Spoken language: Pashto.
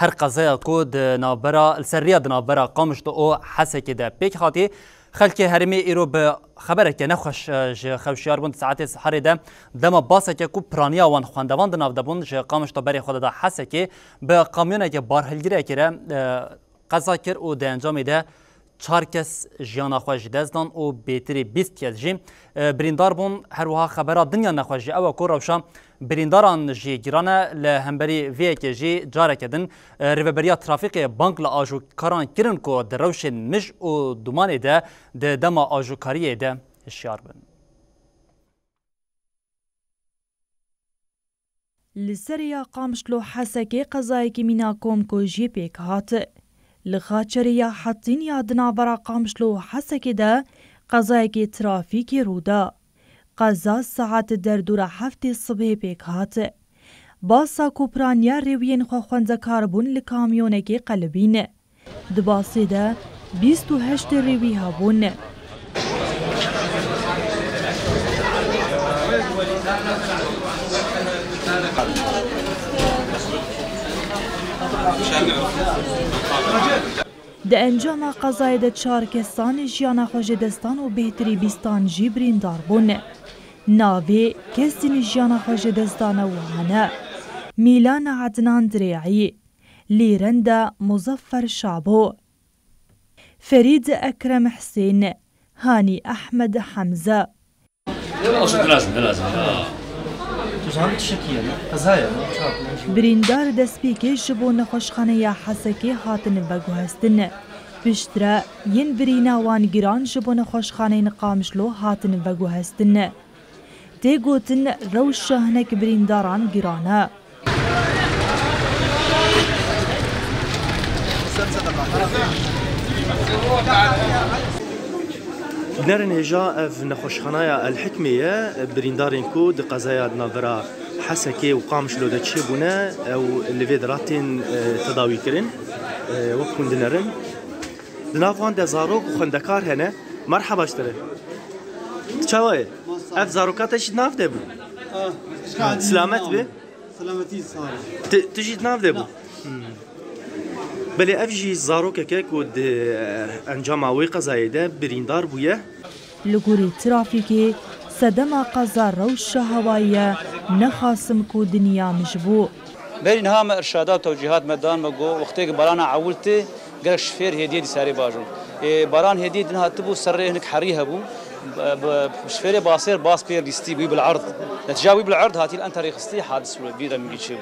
هر قضايا كود نابرا السريه نابرا قامشت او حسك ده بيك خاطي خلك هرمي ايرو بخبرك نخوش خوشيار بند ساعات السحر ده دم باسك كو برانيا وان خواندوان دناف دبون قامشت بري خود ده حسك بقاميونه که بارهلگیره کره قضا کر او ده انجام ده چهار کس جیان خوش دزدان و بیتری 20 کس جی بریندار بون هر وها خبرات دنیا نخوش جی او کو روشا برینداران جی گرانه لهمبری وی که جی جاره کدن ریوبریا ترافیک بانک ل آجو کاران کرن کو دروش مش و دومان ده ده دم آجو کاری ده هشیار بن لسریا قامشلو حسکی قضایی که مینا کوم کو جی پیک هات لخاچریا حطین یادنا برا قامشلو حسکی ده قضایی که ترافیکی رودا قضا ساعت در دور هفته صبح پیک هات باسا کوپرانیا روین خو خوانزکار بون لکامیونه که قلبین دباسی ده 28 روی هبون ده انجام قضای ده چار کسان جیانا خوش دستان و بهتری بیستان جی بریندار بون ناوی کسی جیانا خوش دستان و هنه میلان عدنان دریعی لیرند مظفر شعبو فرید اکرم حسین هانی احمد حمزه بریندار دسپیکی جبو نخوشخانه یا حسکی هاتن بگوهستن پشتره ین بریناوان گران جبو نخوشخانه نقامشلو هاتن بگوهستن تی گوتن روش شهنک برینداران گرانه نرن هجا في نخوشخانايا الحكمية بريندارين كو دي قضايا نافرا حسكي وقامشلو دا تشيبونا او اللي في دراتين تداوي كرن وكون دنرن دنافوان دا زاروك وخندكار هنا مرحبا اشتري تشاوي اف زاروكات ايش ناف دبو سلامت بي سلامتي صار تجي ناف دبو بله افجی زاروک که کود انجام اوی قضایی ده بریندار بویه لگوری ترافیکی صدم قضا روش هوایه نخاسم کو دنیا مجبو برین هم ارشادات و توجیهات مدان مگو وقتی که باران عولته گل شفیر هدیه دی سری باجون باران هدیه دنها تبو سر هناك حريها بو شفير باصير باص بير ديستي بي بالعرض نتجاوي بالعرض هاتي الان تاريخ استي حادث بيدا من شيء